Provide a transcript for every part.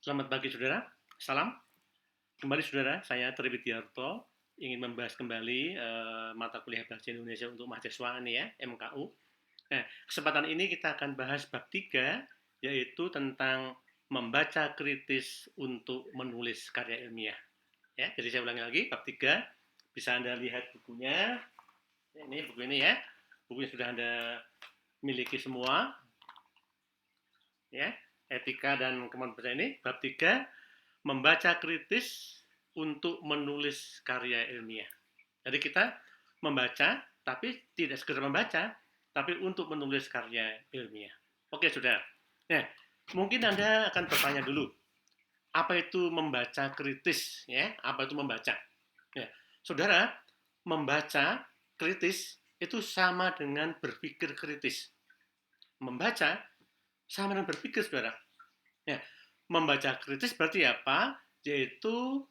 Selamat pagi saudara, salam. Kembali saudara, saya Tri Widiarto ingin membahas kembali mata kuliah Bahasa Indonesia untuk mahasiswa ini ya, MKU. Nah, kesempatan ini kita akan bahas bab 3, yaitu tentang membaca kritis untuk menulis karya ilmiah. Ya, jadi saya ulangi lagi, bab 3, bisa Anda lihat bukunya. Ini buku ini ya, bukunya sudah Anda miliki semua. Ya, etika dan kemampuan baca ini, bab 3, membaca kritis untuk menulis karya ilmiah. Jadi kita membaca, tapi tidak sekedar membaca, tapi untuk menulis karya ilmiah. Oke, saudara. Nah, mungkin Anda akan bertanya dulu, apa itu membaca kritis? Ya, apa itu membaca? Ya, saudara, membaca kritis itu sama dengan berpikir kritis. Membaca sama dengan berpikir, saudara. Ya, membaca kritis berarti apa? Yaitu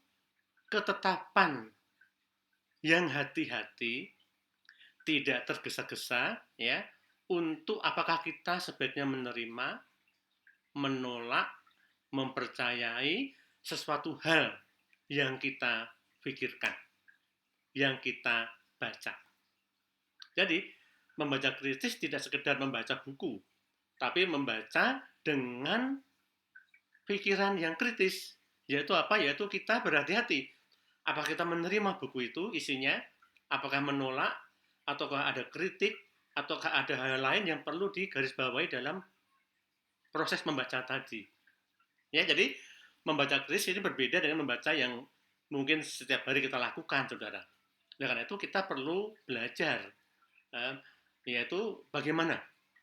ketetapan yang hati-hati, tidak tergesa-gesa, ya, untuk apakah kita sebaiknya menerima, menolak, mempercayai sesuatu hal yang kita pikirkan, yang kita baca. Jadi, membaca kritis tidak sekedar membaca buku, tapi membaca dengan pikiran yang kritis, yaitu apa? Yaitu kita berhati-hati. Apakah kita menerima buku itu isinya? Apakah menolak? Ataukah ada kritik? Ataukah ada hal lain yang perlu digarisbawahi dalam proses membaca tadi? Ya, jadi membaca kritis ini berbeda dengan membaca yang mungkin setiap hari kita lakukan, saudara. Nah, karena itu kita perlu belajar, yaitu bagaimana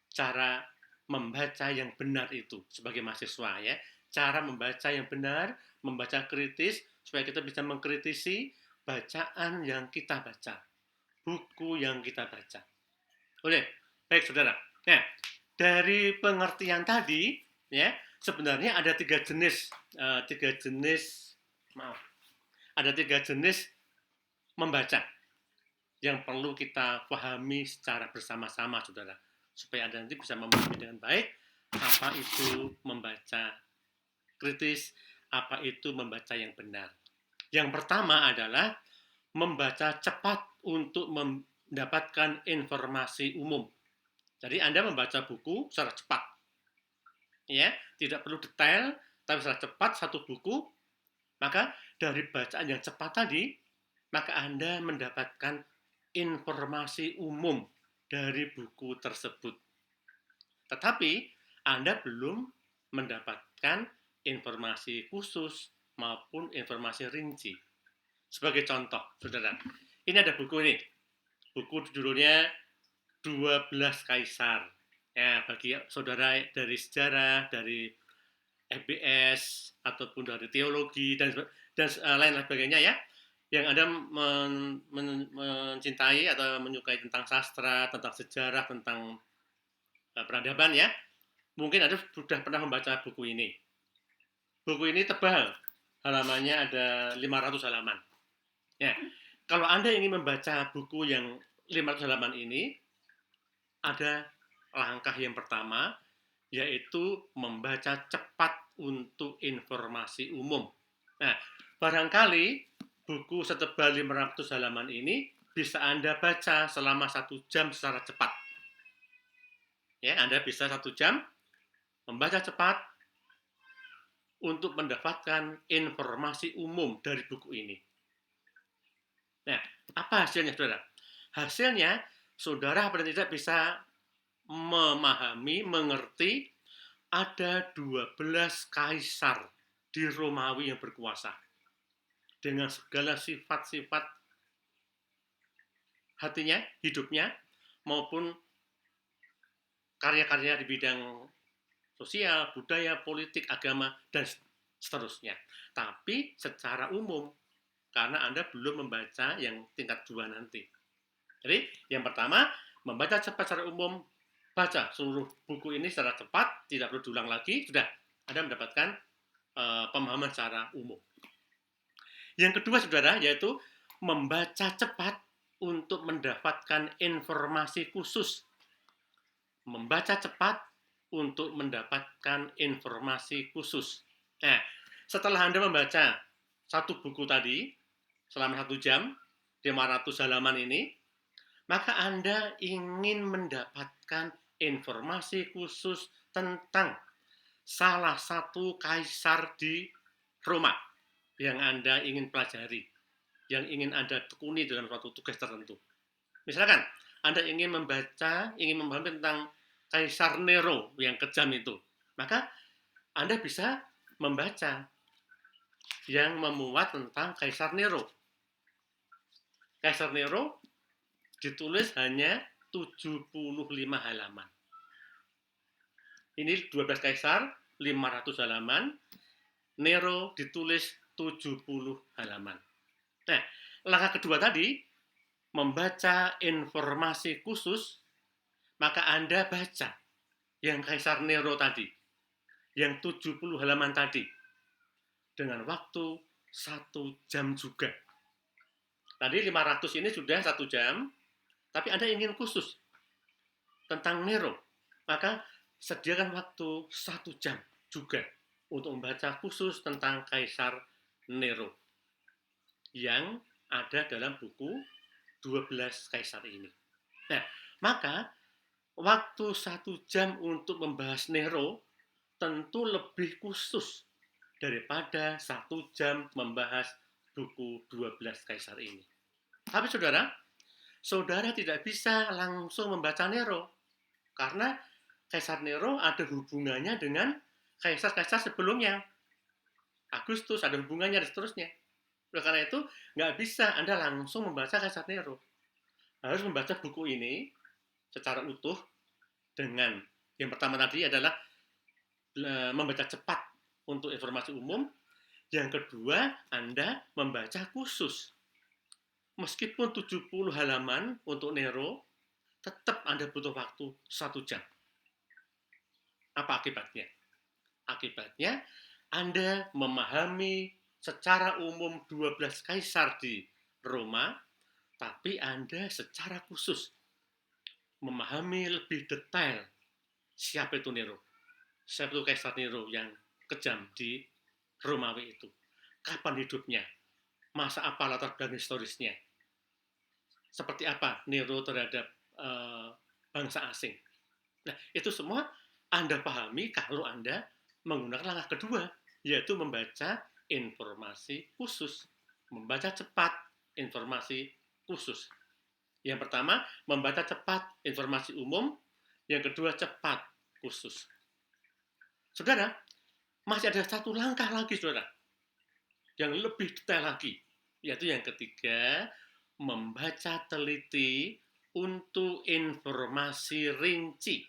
cara membaca yang benar itu sebagai mahasiswa ya. Cara membaca yang benar, membaca kritis supaya kita bisa mengkritisi bacaan yang kita baca, buku yang kita baca. Oke, baik saudara. Nah, dari pengertian tadi ya, sebenarnya ada tiga jenis membaca yang perlu kita pahami secara bersama-sama, saudara, supaya Anda nanti bisa memahami dengan baik apa itu membaca kritis, apa itu membaca yang benar. Yang pertama adalah membaca cepat untuk mendapatkan informasi umum. Jadi Anda membaca buku secara cepat, ya, tidak perlu detail, tapi secara cepat satu buku, maka dari bacaan yang cepat tadi, maka Anda mendapatkan informasi umum dari buku tersebut. Tetapi Anda belum mendapatkan informasi khusus maupun informasi rinci. Sebagai contoh, saudara, ini ada buku ini. Buku judulnya 12 Kaisar. Ya, bagi saudara dari sejarah, dari FBS, ataupun dari teologi, dan lain sebagainya ya, yang Anda mencintai atau menyukai tentang sastra, tentang sejarah, tentang peradaban ya, mungkin Anda sudah pernah membaca buku ini. Buku ini tebal, halamannya ada 500 halaman. Ya, kalau Anda ingin membaca buku yang 500 halaman ini, ada langkah yang pertama, yaitu membaca cepat untuk informasi umum. Nah, barangkali buku setebal 500 halaman ini bisa Anda baca selama 1 jam secara cepat. Ya, Anda bisa 1 jam membaca cepat untuk mendapatkan informasi umum dari buku ini. Nah, apa hasilnya, saudara? Hasilnya, saudara paling tidak bisa memahami, mengerti ada 12 kaisar di Romawi yang berkuasa dengan segala sifat-sifat hatinya, hidupnya, maupun karya-karya di bidang sosial, budaya, politik, agama, dan seterusnya. Tapi secara umum, karena Anda belum membaca yang tingkat 2 nanti. Jadi, yang pertama, membaca cepat secara umum, baca seluruh buku ini secara cepat, tidak perlu diulang lagi, sudah Anda mendapatkan pemahaman secara umum. Yang kedua, saudara, yaitu membaca cepat untuk mendapatkan informasi khusus. Membaca cepat untuk mendapatkan informasi khusus. Nah, setelah Anda membaca satu buku tadi selama 1 jam, 500 halaman ini, maka Anda ingin mendapatkan informasi khusus tentang salah satu kaisar di Roma yang Anda ingin pelajari, yang ingin Anda tekuni dalam suatu tugas tertentu. Misalkan Anda ingin memahami tentang Kaisar Nero yang kejam itu, maka Anda bisa membaca yang memuat tentang Kaisar Nero. Kaisar Nero ditulis hanya 75 halaman. Ini 12 kaisar, 500 halaman. Nero ditulis 70 halaman. Nah, langkah kedua tadi, membaca informasi khusus, maka Anda baca yang Kaisar Nero tadi, yang 70 halaman tadi, dengan waktu 1 jam juga. Tadi 500 ini sudah 1 jam, tapi Anda ingin khusus tentang Nero, maka sediakan waktu 1 jam juga untuk membaca khusus tentang Kaisar Nero yang ada dalam buku 12 Kaisar ini. Nah, maka waktu 1 jam untuk membahas Nero tentu lebih khusus daripada 1 jam membahas buku 12 Kaisar ini. Tapi saudara tidak bisa langsung membaca Nero, karena Kaisar Nero ada hubungannya dengan kaisar-kaisar sebelumnya. Agustus ada hubungannya dan seterusnya. Oleh karena itu, nggak bisa Anda langsung membaca Kaisar Nero. Harus membaca buku ini secara utuh dengan yang pertama tadi adalah membaca cepat untuk informasi umum. Yang kedua, Anda membaca khusus. Meskipun 70 halaman untuk Nero, tetap Anda butuh waktu 1 jam. Apa akibatnya? Akibatnya, Anda memahami secara umum 12 kaisar di Roma, tapi Anda secara khusus memahami lebih detail siapa itu Nero. Siapa itu Kaisar Nero yang kejam di Romawi itu. Kapan hidupnya? Masa apa latar belakang historisnya? Seperti apa Nero terhadap bangsa asing? Nah, itu semua Anda pahami kalau Anda menggunakan langkah kedua, yaitu membaca informasi khusus. Membaca cepat informasi khusus. Yang pertama, membaca cepat informasi umum. Yang kedua, cepat khusus. Saudara, masih ada satu langkah lagi, saudara, yang lebih detail lagi, yaitu yang ketiga, membaca teliti untuk informasi rinci.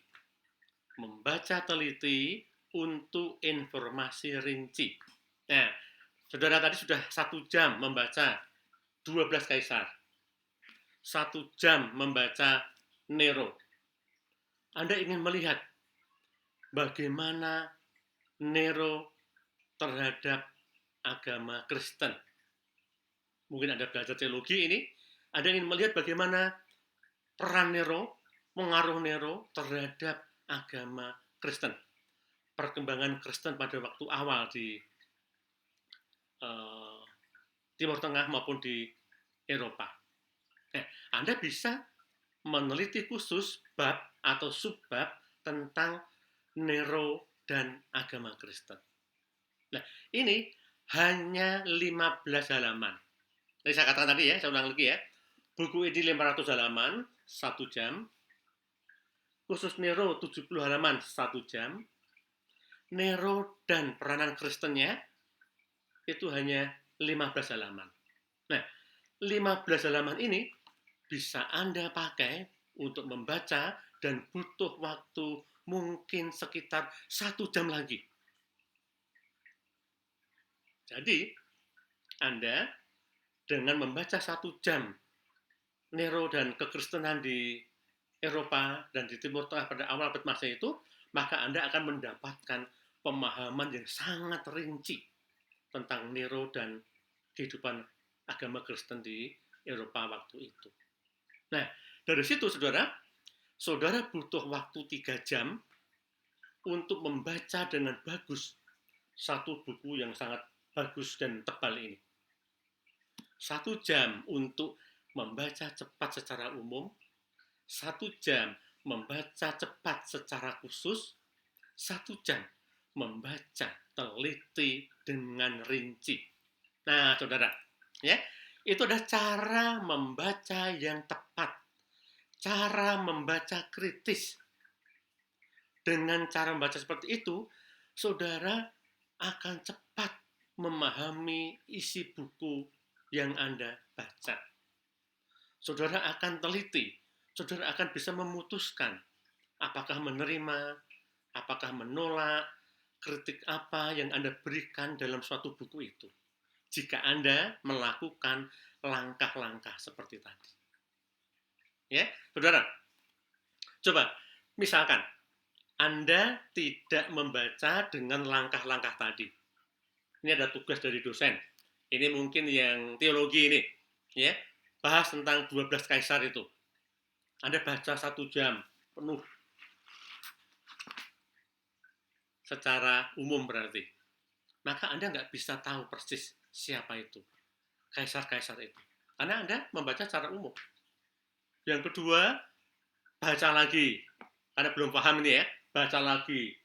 Membaca teliti untuk informasi rinci. Nah, saudara tadi sudah 1 jam membaca 12 kaisar. 1 jam membaca Nero. Anda ingin melihat bagaimana Nero terhadap agama Kristen. Mungkin Anda belajar teologi ini, Anda ingin melihat bagaimana peran Nero, pengaruh Nero terhadap agama Kristen. Perkembangan Kristen pada waktu awal di Timur Tengah maupun di Eropa. Anda bisa meneliti khusus bab atau subbab tentang Nero dan agama Kristen. Nah, ini hanya 15 halaman. Jadi saya katakan tadi ya, saya ulang lagi ya. Buku ini 500 halaman, 1 jam. Khusus Nero 70 halaman, 1 jam. Nero dan peranan Kristennya itu hanya 15 halaman. Nah, 15 halaman ini bisa Anda pakai untuk membaca dan butuh waktu mungkin sekitar 1 jam lagi. Jadi, Anda dengan membaca 1 jam Nero dan kekristenan di Eropa dan di Timur Tengah pada awal abad Masehi itu, maka Anda akan mendapatkan pemahaman yang sangat rinci tentang Nero dan kehidupan agama Kristen di Eropa waktu itu. Nah, dari situ saudara butuh waktu 3 jam untuk membaca dengan bagus satu buku yang sangat bagus dan tebal ini. 1 jam untuk membaca cepat secara umum, 1 jam membaca cepat secara khusus, 1 jam membaca teliti dengan rinci. Nah, saudara, ya, itu adalah cara membaca yang tepat, cara membaca kritis. Dengan cara membaca seperti itu, saudara akan cepat memahami isi buku yang Anda baca. Saudara akan teliti, saudara akan bisa memutuskan apakah menerima, apakah menolak, kritik apa yang Anda berikan dalam suatu buku itu. Jika Anda melakukan langkah-langkah seperti tadi. Ya, saudara, coba misalkan Anda tidak membaca dengan langkah-langkah tadi. Ini ada tugas dari dosen. Ini mungkin yang teologi ini, ya, bahas tentang 12 kaisar itu. Anda baca 1 jam penuh secara umum berarti. Maka Anda nggak bisa tahu persis siapa itu, kaisar-kaisar itu. Karena Anda membaca secara umum. Yang kedua, baca lagi. Anda belum paham ini ya, baca lagi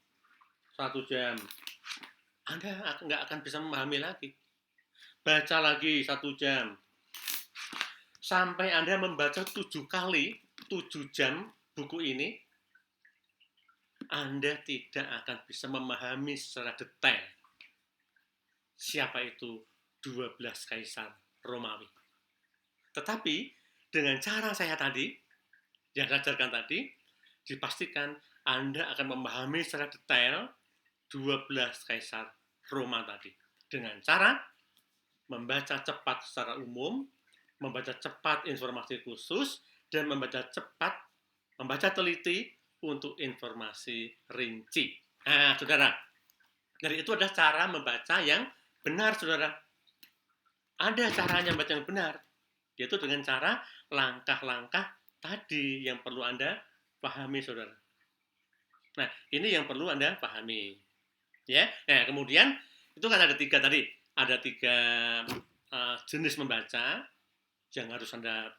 1 jam. Anda nggak akan bisa memahami lagi. Baca lagi 1 jam. Sampai Anda membaca 7 kali, 7 jam buku ini, Anda tidak akan bisa memahami secara detail siapa itu 12 kaisar Romawi. Tetapi dengan cara saya tadi, yang saya ajarkan tadi, dipastikan Anda akan memahami secara detail 12 kaisar Roma tadi. Dengan cara membaca cepat secara umum, membaca cepat informasi khusus, dan membaca cepat, membaca teliti untuk informasi rinci. Nah, saudara, dari itu adalah cara membaca yang benar, saudara. Ada caranya membaca yang benar, yaitu dengan cara langkah-langkah tadi yang perlu Anda pahami, saudara. Nah, ini yang perlu Anda pahami. Ya, nah kemudian itu kan ada 3 tadi, ada 3 jenis membaca yang harus Anda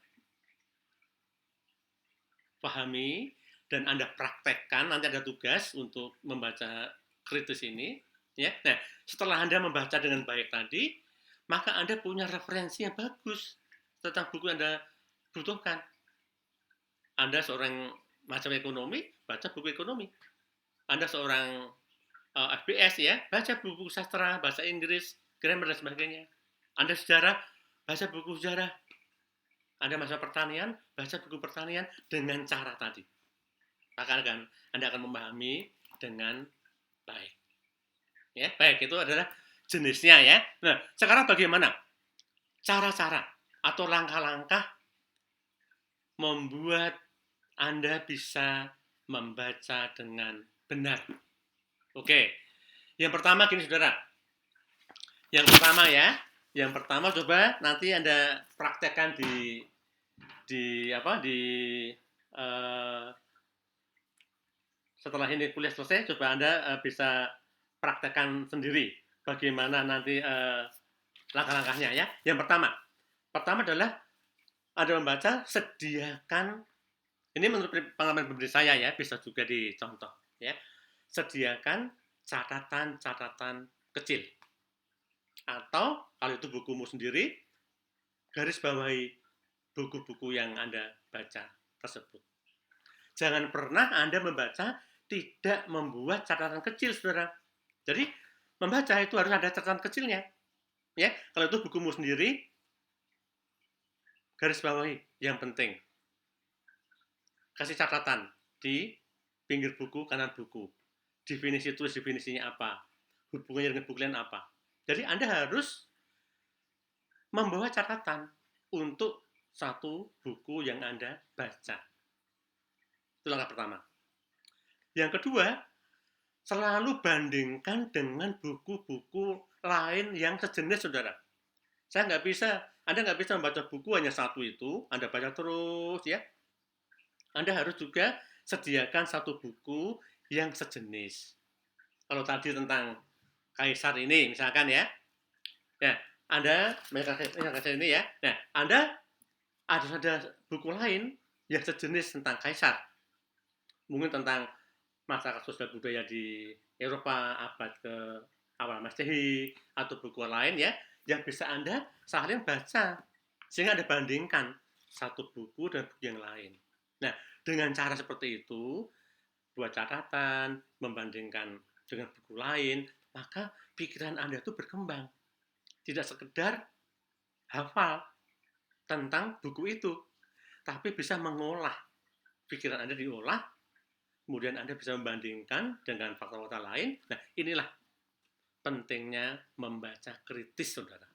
pahami dan Anda praktekkan. Nanti ada tugas untuk membaca kritis ini. Ya, nah setelah Anda membaca dengan baik tadi, maka Anda punya referensi yang bagus tentang buku yang Anda butuhkan. Anda seorang mahasiswa ekonomi, baca buku ekonomi. Anda seorang FBS ya, baca buku sastra, bahasa Inggris, grammar dan sebagainya. Anda sejarah, baca buku sejarah. Anda masa pertanian, baca buku pertanian dengan cara tadi. Maka Anda akan memahami dengan baik. Ya, baik itu adalah jenisnya ya. Nah, sekarang bagaimana cara-cara atau langkah-langkah membuat Anda bisa membaca dengan benar? Oke, yang pertama gini saudara. Yang pertama ya, yang pertama coba nanti Anda praktekkan di setelah ini kuliah selesai, coba Anda bisa praktekkan sendiri bagaimana nanti langkah-langkahnya ya. Yang pertama adalah Anda membaca, sediakan, ini menurut pengalaman pribadi saya ya, bisa juga dicontoh ya. Sediakan catatan-catatan kecil. Atau kalau itu bukumu sendiri, garis bawahi buku-buku yang Anda baca tersebut. Jangan pernah Anda membaca tidak membuat catatan kecil, saudara. Jadi membaca itu harus ada catatan kecilnya. Ya, kalau itu bukumu sendiri, garis bawahi yang penting. Kasih catatan di pinggir buku, kanan buku. Definisi, tulis definisinya apa, hubungannya dengan buku lain apa. Jadi Anda harus membawa catatan untuk satu buku yang Anda baca. Itu langkah pertama. Yang kedua, selalu bandingkan dengan buku-buku lain yang sejenis, saudara. Anda nggak bisa membaca buku hanya satu itu, Anda baca terus ya. Anda harus juga sediakan satu buku yang sejenis. Kalau tadi tentang kaisar ini, misalkan ya, Ya, Anda baca ini ya. Nah, Anda ada buku lain yang sejenis tentang kaisar, mungkin tentang masyarakat sosial budaya di Eropa abad ke awal Masehi atau buku lain ya yang bisa Anda saling baca sehingga Anda bandingkan satu buku dan buku yang lain. Nah, dengan cara seperti itu, buat catatan, membandingkan dengan buku lain, maka pikiran Anda itu berkembang. Tidak sekedar hafal tentang buku itu, tapi bisa mengolah. Pikiran Anda diolah, kemudian Anda bisa membandingkan dengan fakta-fakta lain. Nah, inilah pentingnya membaca kritis, saudara.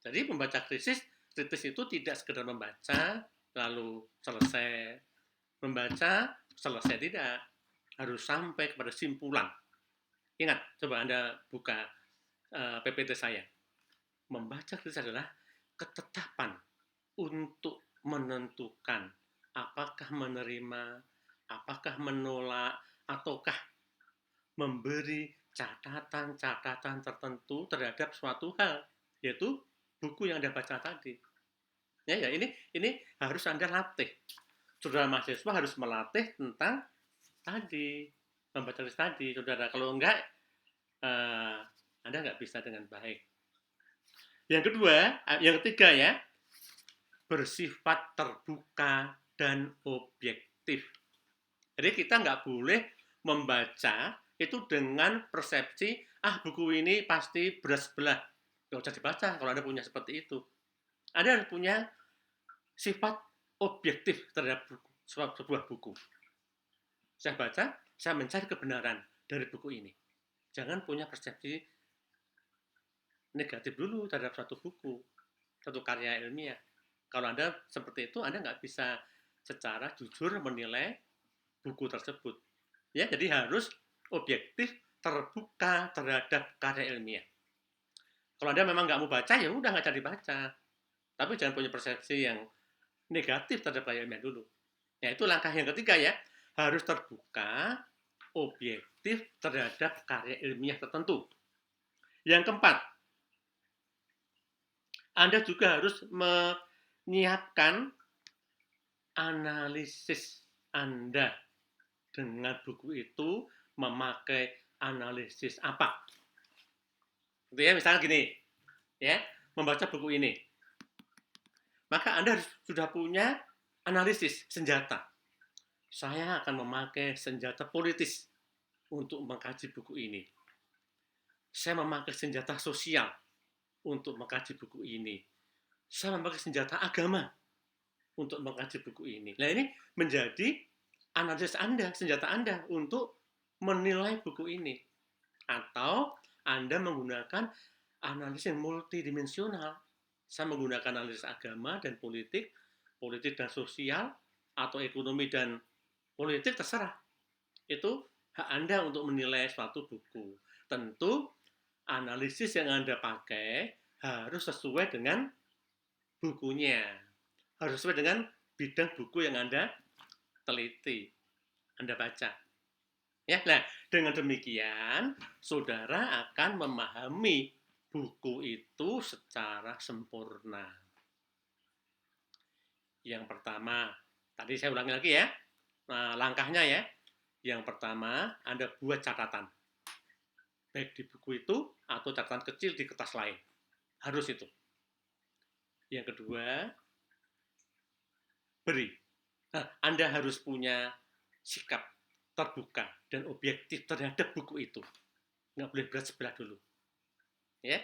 Jadi membaca kritis itu tidak sekedar membaca lalu selesai. Membaca selesai tidak, harus sampai kepada simpulan. Ingat, coba Anda buka PPT saya. Membaca kritis adalah ketetapan untuk menentukan apakah menerima, apakah menolak, ataukah memberi catatan-catatan tertentu terhadap suatu hal, yaitu buku yang Anda baca tadi. Ya, ini harus Anda latih. Saudara mahasiswa harus melatih tentang tadi, membaca tulis tadi, saudara. Kalau enggak, Anda nggak bisa dengan baik. Yang ketiga ya, bersifat terbuka dan objektif. Jadi kita nggak boleh membaca itu dengan persepsi, buku ini pasti berat sebelah. Nggak usah dibaca kalau Anda punya seperti itu. Anda harus punya sifat objektif terhadap sebuah buku. Saya baca, saya mencari kebenaran dari buku ini. Jangan punya persepsi negatif dulu terhadap suatu buku, suatu karya ilmiah. Kalau Anda seperti itu, Anda nggak bisa secara jujur menilai buku tersebut. Ya, jadi harus objektif, terbuka terhadap karya ilmiah. Kalau Anda memang nggak mau baca, ya udah nggak jadi baca. Tapi jangan punya persepsi yang negatif terhadap karya ilmiah dulu. Ya, itu langkah yang ketiga ya. Harus terbuka, objektif terhadap karya ilmiah tertentu. Yang keempat, Anda juga harus menyiapkan analisis Anda dengan buku itu memakai analisis apa. Gitu ya, misalnya gini, ya, membaca buku ini. Maka Anda sudah punya analisis senjata. Saya akan memakai senjata politis untuk mengkaji buku ini. Saya memakai senjata sosial untuk mengkaji buku ini. Saya memakai senjata agama untuk mengkaji buku ini. Nah, ini menjadi analisis Anda, senjata Anda untuk menilai buku ini. Atau Anda menggunakan analisis yang multidimensional. Saya menggunakan analisis agama dan politik dan sosial, atau ekonomi dan politik, terserah. Itu hak Anda untuk menilai suatu buku. Tentu analisis yang Anda pakai harus sesuai dengan bukunya. Harus sesuai dengan bidang buku yang Anda teliti, Anda baca. Ya, nah, dengan demikian saudara akan memahami buku itu secara sempurna. Yang pertama, tadi saya ulangi lagi ya. Nah, langkahnya ya. Yang pertama, Anda buat catatan. Baik di buku itu atau catatan kecil di kertas lain. Harus itu. Yang kedua, beri. Nah, Anda harus punya sikap terbuka dan objektif terhadap buku itu. Nggak boleh berat sebelah dulu. Ya,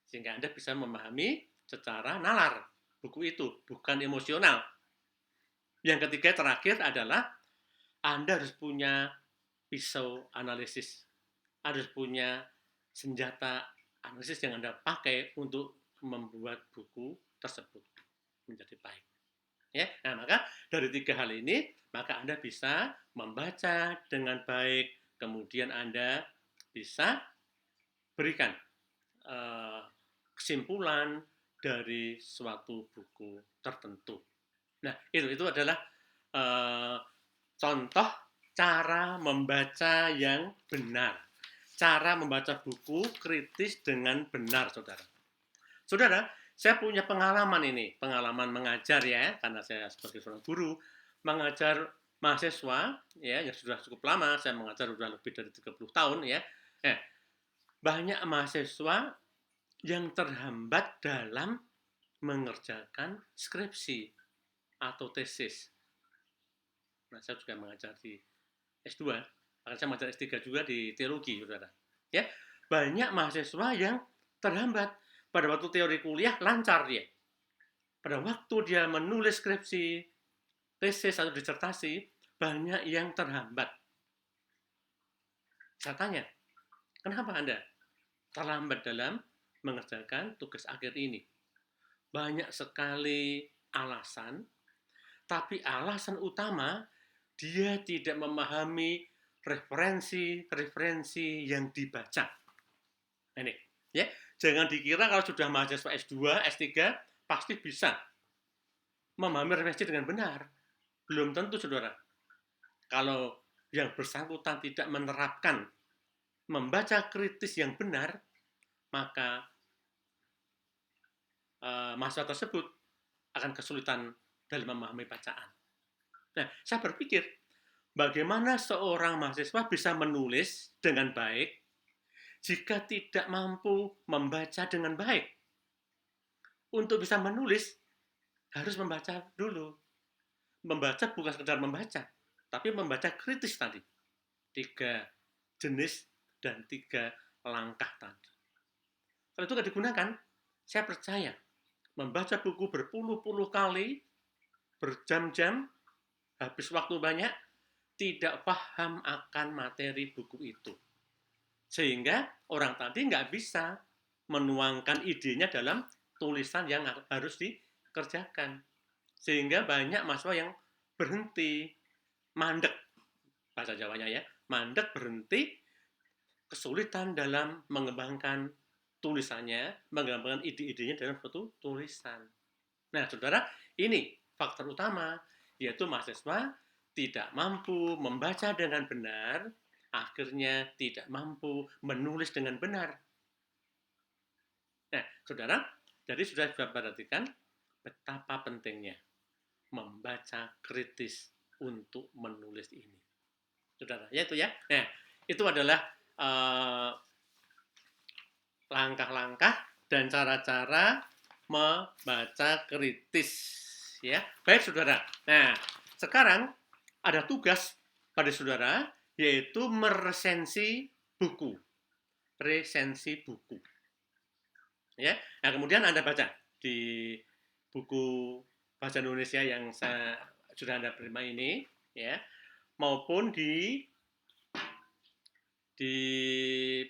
sehingga Anda bisa memahami secara nalar buku itu, bukan emosional. Yang ketiga terakhir adalah Anda harus punya pisau analisis. Anda harus punya senjata analisis yang Anda pakai untuk membuat buku tersebut menjadi baik. Ya, nah maka dari tiga hal ini, maka Anda bisa membaca dengan baik, kemudian Anda bisa berikan kesimpulan dari suatu buku tertentu. Nah, itu adalah contoh cara membaca yang benar. Cara membaca buku kritis dengan benar, saudara. Saudara, saya punya pengalaman ini, pengalaman mengajar ya, karena saya sebagai seorang guru, mengajar mahasiswa ya yang sudah cukup lama, saya mengajar sudah lebih dari 30 tahun ya. Banyak mahasiswa yang terhambat dalam mengerjakan skripsi atau tesis. Nah, saya juga mengajar di S2, bahkan saya mengajar S3 juga di teologi, saudara. Ya, banyak mahasiswa yang terhambat. Pada waktu teori kuliah lancar dia. Pada waktu dia menulis skripsi, tesis atau disertasi, banyak yang terhambat. Saya tanya, kenapa Anda terlambat dalam mengerjakan tugas akhir ini? Banyak sekali alasan, tapi alasan utama dia tidak memahami referensi yang dibaca. Ini, ya, jangan dikira kalau sudah mahasiswa S2, S3 pasti bisa memahami referensi dengan benar. Belum tentu, saudara. Kalau yang bersangkutan tidak menerapkan membaca kritis yang benar, maka mahasiswa tersebut akan kesulitan dalam memahami bacaan. Nah, saya berpikir, bagaimana seorang mahasiswa bisa menulis dengan baik jika tidak mampu membaca dengan baik? Untuk bisa menulis, harus membaca dulu. Membaca bukan sekedar membaca, tapi membaca kritis tadi. 3 jenis dan 3 langkah tadi. Kalau itu tidak digunakan, saya percaya membaca buku berpuluh-puluh kali, berjam-jam, habis waktu banyak, tidak paham akan materi buku itu. Sehingga orang tadi nggak bisa menuangkan idenya dalam tulisan yang harus dikerjakan. Sehingga banyak mahasiswa yang berhenti, mandek, bahasa Jawanya ya, mandek, berhenti, kesulitan dalam mengembangkan tulisannya, mengembangkan ide-idenya dalam suatu tulisan. Nah, saudara, ini faktor utama, yaitu mahasiswa tidak mampu membaca dengan benar, akhirnya tidak mampu menulis dengan benar. Nah, saudara, jadi sudah perhatikan betapa pentingnya membaca kritis untuk menulis ini. Saudara, ya itu ya. Nah, itu adalah langkah-langkah dan cara-cara membaca kritis. Ya, baik saudara. Nah, sekarang ada tugas pada saudara, yaitu meresensi buku. Resensi buku. Ya, nah kemudian Anda baca di buku bahasa Indonesia yang sudah Anda terima ini, ya, maupun di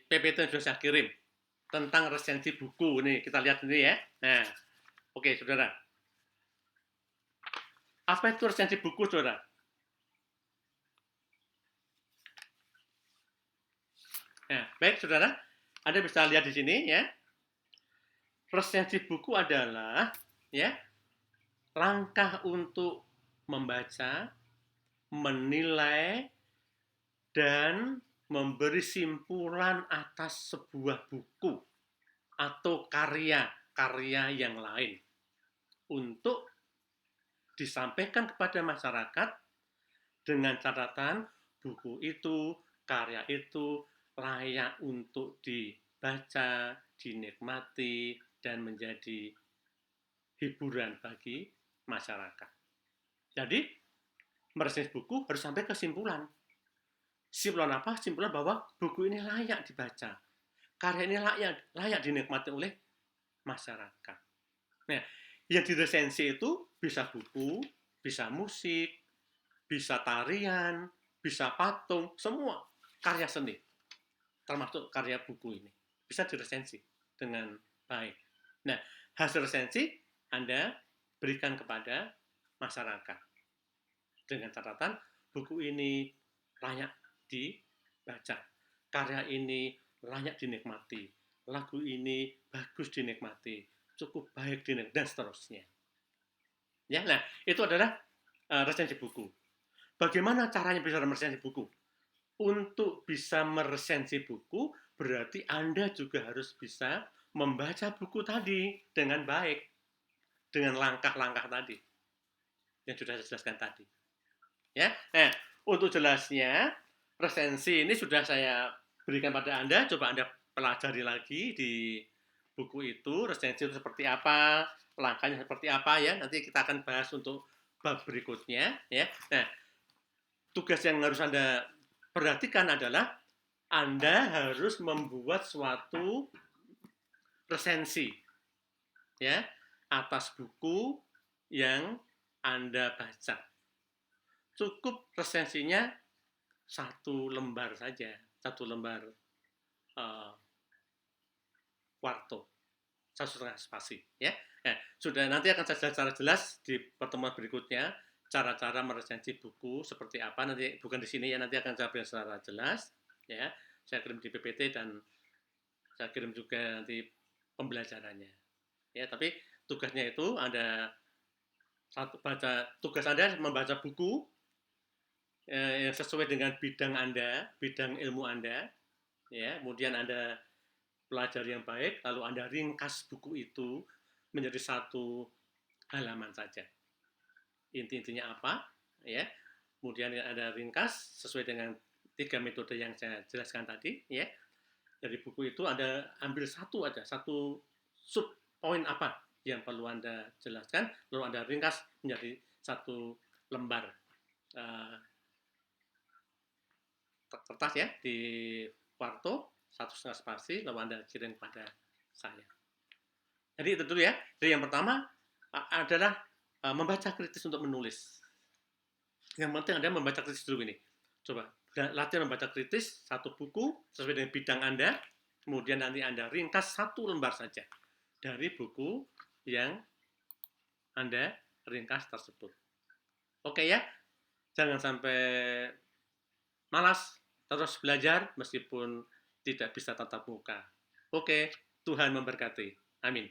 PPT yang sudah saya kirim tentang resensi buku. Nih, kita lihat ini ya. Nah, oke, saudara. Apa itu resensi buku, saudara? Nah, baik, saudara. Anda bisa lihat di sini ya. Resensi buku adalah ya langkah untuk membaca, menilai, dan memberi simpulan atas sebuah buku atau karya-karya yang lain untuk disampaikan kepada masyarakat dengan catatan buku itu, karya itu layak untuk dibaca, dinikmati, dan menjadi hiburan bagi masyarakat. Jadi, meresensi buku harus sampai kesimpulan. Simpulan apa? Simpulan bahwa buku ini layak dibaca. Karya ini layak dinikmati oleh masyarakat. Nah, yang diresensi itu bisa buku, bisa musik, bisa tarian, bisa patung, semua karya seni, termasuk karya buku ini, bisa diresensi dengan baik. Nah, hasil resensi Anda berikan kepada masyarakat dengan catatan buku ini layak dibaca, karya ini layak dinikmati, lagu ini bagus dinikmati, cukup baik dinikmati, dan seterusnya. Ya, nah itu adalah resensi buku. Bagaimana caranya bisa meresensi buku? Untuk bisa meresensi buku, berarti Anda juga harus bisa membaca buku tadi dengan baik, dengan langkah-langkah tadi yang sudah saya jelaskan tadi. Ya, nah, untuk jelasnya resensi ini sudah saya berikan pada Anda, coba Anda pelajari lagi di buku itu, resensi itu seperti apa, langkahnya seperti apa ya. Nanti kita akan bahas untuk bab berikutnya ya. Nah, tugas yang harus Anda perhatikan adalah Anda harus membuat suatu resensi ya atas buku yang Anda baca. Cukup resensinya satu lembar saja, satu lembar uh, Quarto, satu setengah spasi ya. Sudah nanti akan saya secara jelas di pertemuan berikutnya cara-cara meresensi buku seperti apa, nanti bukan di sini ya, nanti akan saya berikan secara jelas ya. Saya kirim di PPT dan saya kirim juga nanti pembelajarannya ya. Tapi tugasnya itu ada satu, tugas Anda membaca buku yang sesuai dengan bidang Anda, bidang ilmu Anda ya. Kemudian Anda pelajari yang baik, lalu Anda ringkas buku itu menjadi satu halaman saja. Inti-intinya apa ya. Kemudian Anda ringkas sesuai dengan 3 metode yang saya jelaskan tadi ya. Dari buku itu Anda ambil satu aja, satu sub poin apa yang perlu Anda jelaskan, lalu Anda ringkas menjadi satu lembar kertas ya di Quarto, satu setengah spasi, lalu Anda kirim pada saya. Jadi itu dulu ya. Jadi yang pertama adalah membaca kritis untuk menulis. Yang penting Anda membaca kritis dulu ini. Coba latihan membaca kritis satu buku sesuai dengan bidang Anda, kemudian nanti Anda ringkas satu lembar saja dari buku yang Anda ringkas tersebut. Oke ya, jangan sampai malas, terus belajar meskipun tidak bisa tatap muka. Oke, Tuhan memberkati. Amin.